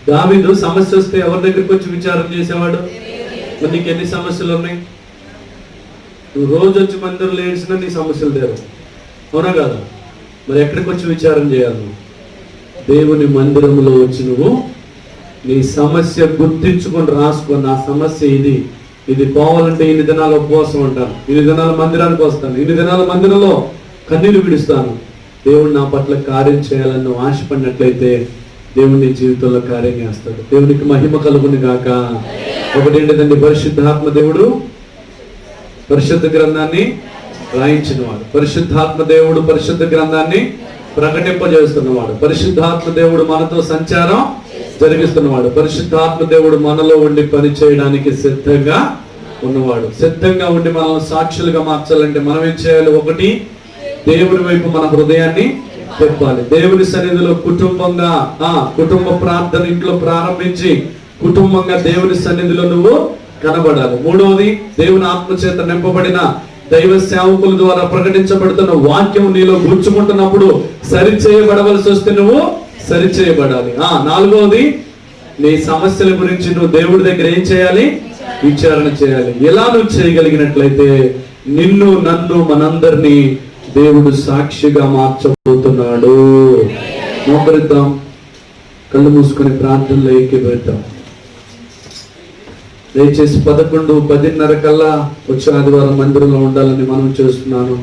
దావీదు సమస్య వస్తే ఎవరి దగ్గరికి వచ్చి విచారం చేసేవాడు? మరి నీకు ఎన్ని సమస్యలు ఉన్నాయి? నువ్వు రోజు వచ్చి మందిరంలో ఏడ్చినా నీ సమస్యలు లేవు, అవునా కాదా? మరి ఎక్కడికి వచ్చి విచారం చేయాలి? నువ్వు దేవుని మందిరంలో వచ్చి నువ్వు నీ సమస్య గుర్తించుకొని రాసుకో. నా సమస్య ఇది పోవాలంటే ఇన్ని దినాలు ఉపవాసం ఉంటాను, ఇన్ని దినాలు మందిరానికి వస్తాను, ఇన్ని దినాల మందిరంలో కన్నీరు విడుస్తాను. దేవుడు నా పట్ల కార్యం చేయాలని నువ్వు ఆశపడినట్లయితే దేవుడు నీ జీవితంలో కార్యం చేస్తాడు. దేవునికి మహిమ కలుగుని గాక. ఒకటేంటిదండి, పరిశుద్ధాత్మ దేవుడు పరిశుద్ధ గ్రంథాన్ని రాయించినవాడు. పరిశుద్ధాత్మ దేవుడు పరిశుద్ధ గ్రంథాన్ని ప్రకటింపజేస్తున్నవాడు. పరిశుద్ధాత్మ దేవుడు మనతో సంచారం జరిగిస్తున్నవాడు. పరిశుద్ధాత్మ దేవుడు మనలో ఉండి పని చేయడానికి సిద్ధంగా ఉన్నవాడు. సిద్ధంగా ఉండి మనల్ని సాక్షులుగా మార్చాలంటే మనం ఏం చేయాలి? ఒకటి, దేవుని వైపు మన హృదయాన్ని తిప్పాలి. దేవుని సన్నిధిలో కుటుంబంగా కుటుంబ ప్రార్థన ఇంట్లో ప్రారంభించి కుటుంబంగా దేవుని సన్నిధిలో నువ్వు కనబడాలి. మూడవది, దేవుని ఆత్మచేత నింపబడిన దైవ సేవకుల ద్వారా ప్రకటించబడుతున్న వాక్యం నీలో గుర్చుకుంటున్నప్పుడు సరిచేయబడవలసి వస్తే నువ్వు సరిచేయబడాలి. నాలుగవది, నీ సమస్యల గురించి నువ్వు దేవుడి దగ్గర ఏం చేయాలి? విచారణ చేయాలి. ఎలా నువ్వు చేయగలిగినట్లయితే నిన్ను, నన్ను, మనందరినీ దేవుడు సాక్షిగా మార్చబోతున్నాడు. మోకరిద్దాం, కళ్ళు మూసుకొని ప్రార్థనలో ఏకీభవిద్దాం. దయచేసి 11:10 కల్లా వచ్చే ఆదివారం మందిరంలో ఉండాలని మనం చేస్తున్నాను.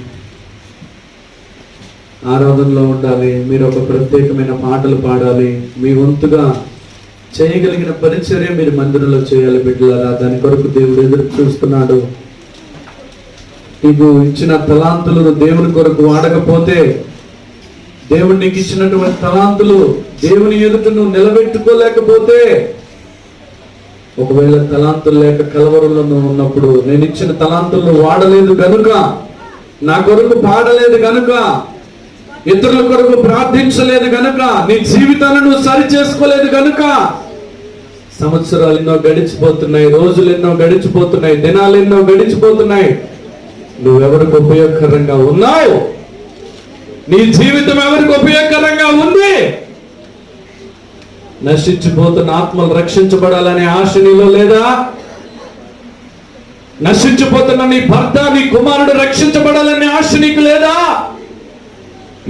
ఆరాధనలో ఉండాలి. మీరు ఒక ప్రత్యేకమైన పాటలు పాడాలి. మీ వంతుగా చేయగలిగిన పరిచర్య మీరు మందిరంలో చేయాలి బిడ్డలారా. దాని కొరకు దేవుడు ఎదురు చూస్తున్నాడు. నీకు ఇచ్చిన తలాంతులను దేవుని కొరకు వాడకపోతే, దేవుడు నీకు ఇచ్చినటువంటి తలాంతులు దేవుని ఎదుట నువ్వు నిలబెట్టుకోలేకపోతే, ఒకవేళ తలాంతులు లేక కలవరంలో నువ్వు ఉన్నప్పుడు, నేను ఇచ్చిన తలాంతులను వాడలేదు గనుక, నా కొరకు పాడలేదు గనుక, ఇతరుల కొరకు ప్రార్థించలేదు గనుక, నీ జీవితాన్ని నువ్వు సరి చేసుకోలేదు గనుక సంవత్సరాలు ఎన్నో గడిచిపోతున్నాయి, రోజులు ఎన్నో గడిచిపోతున్నాయి, దినాలు ఎన్నో గడిచిపోతున్నాయి. నువ్వెవరికి ఉపయోగకరంగా ఉన్నావు? నీ జీవితం ఎవరికి ఉపయోగకరంగా ఉంది? నశించిపోతున్న ఆత్మలు రక్షించబడాలనే ఆశ నీలో లేదా? నశించిపోతున్న నీ భర్త, నీ కుమారుడు రక్షించబడాలనే ఆశ నీకు లేదా?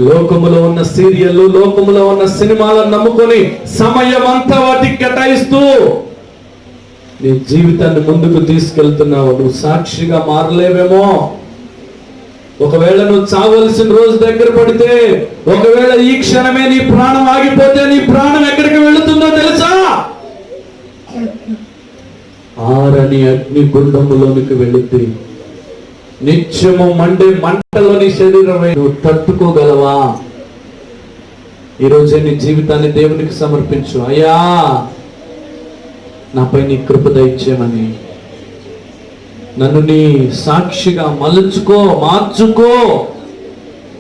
లోకములో ఉన్న సీరియల్, లోకములో ఉన్న సినిమాలను నమ్ముకొని సమయం అంతా వాటికి కేటాయిస్తూ నీ జీవితాన్ని ముందుకు తీసుకెళ్తున్నావు. నువ్వు సాక్షిగా మారలేవేమో. ఒకవేళ నువ్వు చావలసిన రోజు దగ్గర పడితే, ఒకవేళ ఈ క్షణమే నీ ప్రాణం ఆగిపోతే, నీ ప్రాణం ఎక్కడికి వెళుతుందో తెలుసా? ఆరని అగ్ని గుండములోనికి వెళుద్ది. నిత్యము మండే మంటలో నీ శరీరమై నువ్వు తట్టుకోగలవా? ఈరోజే నీ జీవితాన్ని దేవునికి సమర్పించు. అయ్యా, నాపై నీ కృప దయచేయమని, నన్ను నీ సాక్షిగా మలుచుకో, మార్చుకో.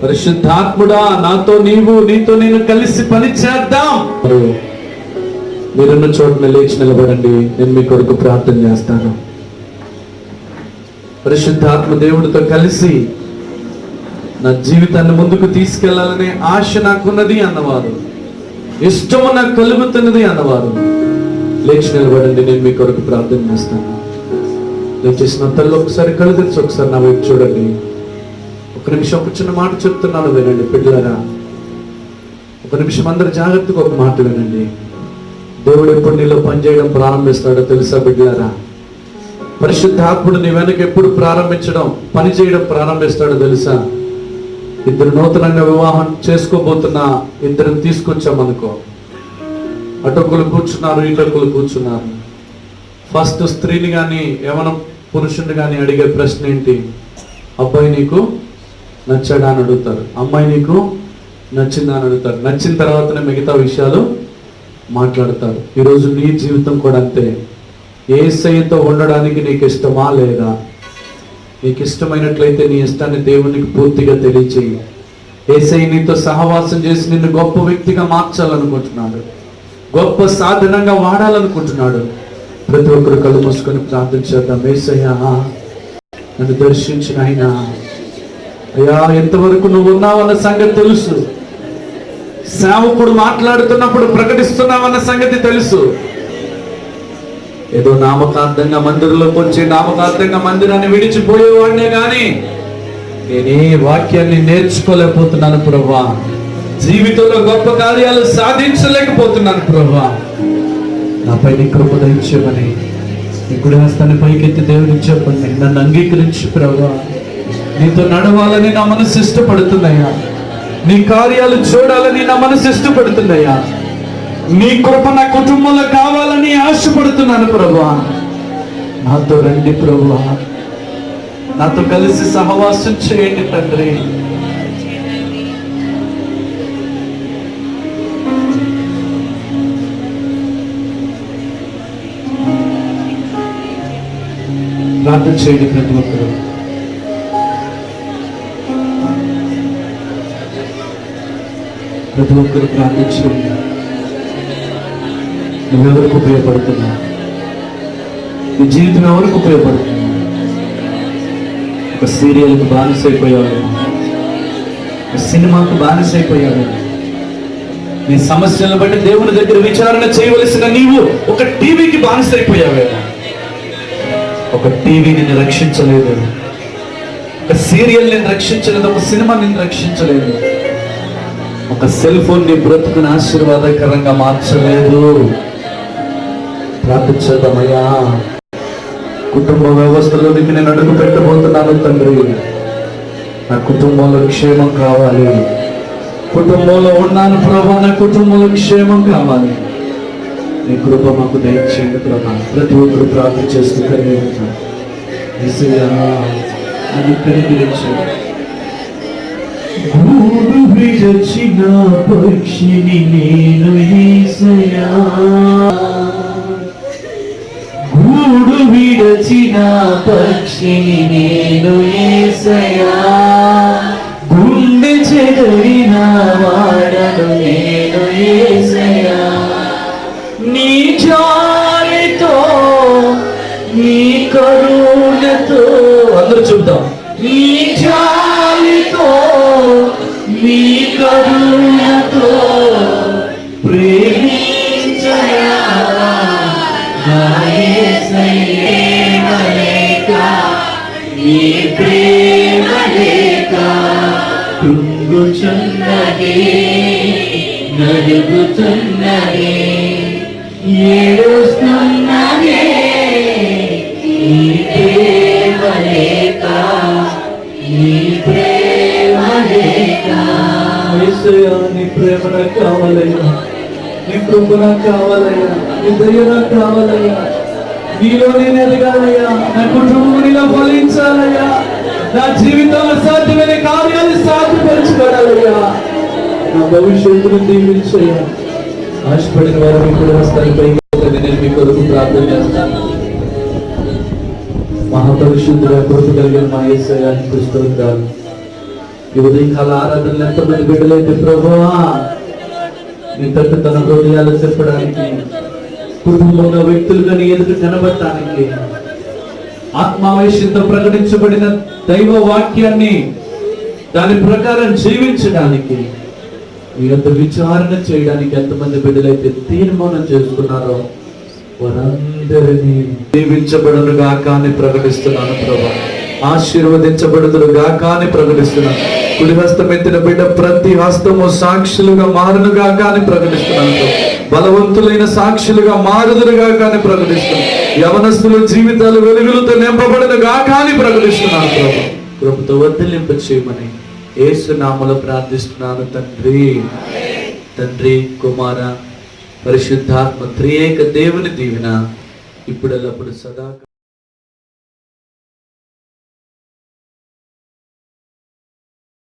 పరిశుద్ధాత్ముడా, నాతో నీవు, నీతో నేను కలిసి పని చేద్దాం. మీరున్న చోటున లేచి నిలబడండి. నేను మీ కొరకు ప్రార్థన చేస్తాను. పరిశుద్ధాత్మ దేవుడితో కలిసి నా జీవితాన్ని ముందుకు తీసుకెళ్లాలనే ఆశ నాకున్నది అన్నవారు, ఇష్టము నాకు కలుగుతున్నది అన్నవారు లేచి నిలబడండి. నేను మీ కొరకు ప్రార్థన చేస్తాను. దయచేసి నా తల్లి ఒకసారి కళ్ళు తెరిచి ఒకసారి నా వైపు చూడండి. ఒక నిమిషం ఒక చిన్న మాట చెప్తున్నాను, వినండి పిల్లరా. ఒక నిమిషం అందరు జాగ్రత్తగా ఒక మాట వినండి. దేవుడు ఎప్పుడు నీలో పనిచేయడం ప్రారంభిస్తాడో తెలుసా బిడ్డలారా? పరిశుద్ధాత్ముడు నీ వెనక ఎప్పుడు పని చేయడం ప్రారంభిస్తాడో తెలుసా? ఇద్దరు నూతనంగా వివాహం చేసుకోబోతున్నా ఇద్దరిని తీసుకొచ్చామనుకో, అటొకరు కూర్చున్నారు, ఇటొకరు కూర్చున్నారు. ఫస్ట్ స్త్రీని కానీ యవన పురుషుని కానీ అడిగే ప్రశ్న ఏంటి? అబ్బాయి నీకు నచ్చాడా అని అడుగుతారు, అమ్మాయి నీకు నచ్చిందా అని అడుగుతారు. నచ్చిన తర్వాతనే మిగతా విషయాలు మాట్లాడతారు. ఈరోజు నీ జీవితం కూడా అంతే. యేసయ్యతో ఉండడానికి నీకు ఇష్టమా లేదా? నీకు ఇష్టమైనట్లయితే నీ ఇష్టాన్ని దేవునికి పూర్తిగా తెలియచేయి. యేసయ్య నీతో సహవాసం చేసి నిన్ను గొప్ప వ్యక్తిగా మార్చాలనుకుంటున్నాడు, గొప్ప సాధనంగా వాడాలనుకుంటున్నాడు. ప్రతి ఒక్కరు కళ్ళు మూసుకొని ప్రార్థన చేద్దాం. యేసయ్య నన్ను దర్శించిన ఆయన, అయ్యా ఎంతవరకు నువ్వు ఉన్నావన్న సంగతి తెలుసు. సేవకుడు మాట్లాడుతున్నప్పుడు ప్రకటిస్తున్నావన్న సంగతి తెలుసు. ఏదో నామకార్థంగా మందిరంలోకి వచ్చి నామకార్థంగా మందిరాన్ని విడిచిపోయేవాడినే కానీ నేనే వాక్యాన్ని నేర్చుకోలేకపోతున్నాను ప్రభువా. జీవితంలో గొప్ప కార్యాలు సాధించలేకపోతున్నాను ప్రభువా. నాపై నీ కృప దయచేయమని నీ కుడి హస్తాన్ని పైకెత్తి దేవునికి చెప్పండి. నన్ను అంగీకరించి ప్రభువా, నీతో నడవాలని నా మనసు ఇష్టపడుతుందయ్యా. నీ కార్యాలు చూడాలని నా మనసు ఇష్టపడుతుందయ్యా. నీ కృప నా కుటుంబంలో కావాలని ఆశపడుతున్నాను ప్రభువా. నాతో రండి ప్రభువా, నాతో కలిసి సహవాసం చేయండి తండ్రి. ప్రార్థన చేయండి ప్రతి ఒక్కరు. ప్రతి ఒక్కరు ప్రార్థించండి. నువ్వెవరికి ఉపయోగపడుతున్నా? నీ జీవితం ఎవరికి ఉపయోగపడుతుంది? ఒక సీరియల్కి బానిసైపోయాడు, ఒక సినిమాకు బానిసైపోయాడు. నీ సమస్యలను బట్టి దేవుని దగ్గర విచారణ చేయవలసిన నీవు ఒక టీవీకి బానిసైపోయావే. ఒక టీవీ నిన్ను రక్షించలేదు, ఒక సీరియల్ నిన్ను రక్షించలేదు, ఒక సినిమా నిన్ను రక్షించలేదు, ఒక సెల్ ఫోన్ నీ బ్రతుకుని ఆశీర్వాదకరంగా మార్చలేదు. ప్రార్థించేద్దామయ్యా. కుటుంబ వ్యవస్థలోనికి నేను అడుగు పెట్టబోతున్నాను తండ్రి. నా కుటుంబంలో క్షేమం కావాలి. కుటుంబంలో ఉన్నాను ప్రభా, నా కుటుంబంలో క్షేమం కావాలి. నీ కృప మాకు దయచేయండి ప్రభా. ప్రతి ఒక్కరు ప్రార్థన చేస్తూ కలిగి గూడు విడచిన పక్షిని నేను యేసయ్యా, గూడు విడచిన పక్షిని నేను యేసయ్యా, గుండె చెదరిన వాడను నేను యేసయ్యా. నీ జాలితో నీ కరుణతో, అందరూ చూద్దాం, నీ జాలితో నీ కరుణతో ప్రేమించయా నా యేసయ్య లేక, నీ ప్రేమ లేక కృంగుచున్నది, నలుగుతున్నది, ఏడుస్తున్నది. నీ ప్రేమ లేక, నీ ప్రేమ లేక. యేసయ్యా నీ ప్రేమ నాకు కావాలయ్యా, నీ కృప నాకు కావాలయ్యా, నీ దయ నాకు కావాలయ్యా. నీలో నేను ఎదగాలయ్యా, నా కుటుంబం నీలో ఫలించాలయ్యా, నా జీవితంలో సాధ్యమైన కార్యాలు సాధ్యపరచబడాలయ్యా. నా భవిష్యత్తును దీవించయ్యా. ఆశపడిన వారు మీ కూడా వస్తాయి. నేను మీ కొరకు ప్రార్థన చేస్తాను. మహాపరిశుద్ధుల కృప కలిగిన మా యేసయ్యానికి స్తోత్రాలు. ఈ ఉదయకాల ఆరాధనలు ఎంతమంది బిడ్డలైతే ప్రభువా నీ తట్టు తన హృదయాలు చెప్పడానికి, కుటుంబంలో వ్యక్తులుగా నీ ఎదుట కనబడటానికి, ఆత్మావేశంతో ప్రకటించబడిన దైవ వాక్యాన్ని దాని ప్రకారం జీవించడానికి, మీ యొక్క విచారణ చేయడానికి ఎంతమంది బిడ్డలైతే తీర్మానం చేసుకున్నారో వారందరినీ దీవించబడును గాక అని ప్రకటిస్తున్నాను ప్రభా. ఆశీర్వదించబడుదురుగా కానీ ప్రకటిస్తున్నాను. కుడి హస్తం ఎత్తిన బిడ్డ ప్రతి హస్తము సాక్షులుగా మారునుగా కానీ ప్రకటిస్తున్నాను. బలవంతులైన సాక్షులుగా మారుదురుగా కానీ ప్రకటిస్తున్నాను. యవనస్తుల జీవితాలు వెలుగులతో నింపబడునుగా కానీ ప్రకటిస్తున్నాను. ప్రభు కృపతో వర్ధిల్లింప చేయమని యేసు నామములో ప్రార్థిస్తున్నాను తండ్రి. తండ్రి, కుమార, పరిశుద్ధాత్మ త్రియేక దేవుని దీవెన ఇప్పుడెల్లప్పుడు సదా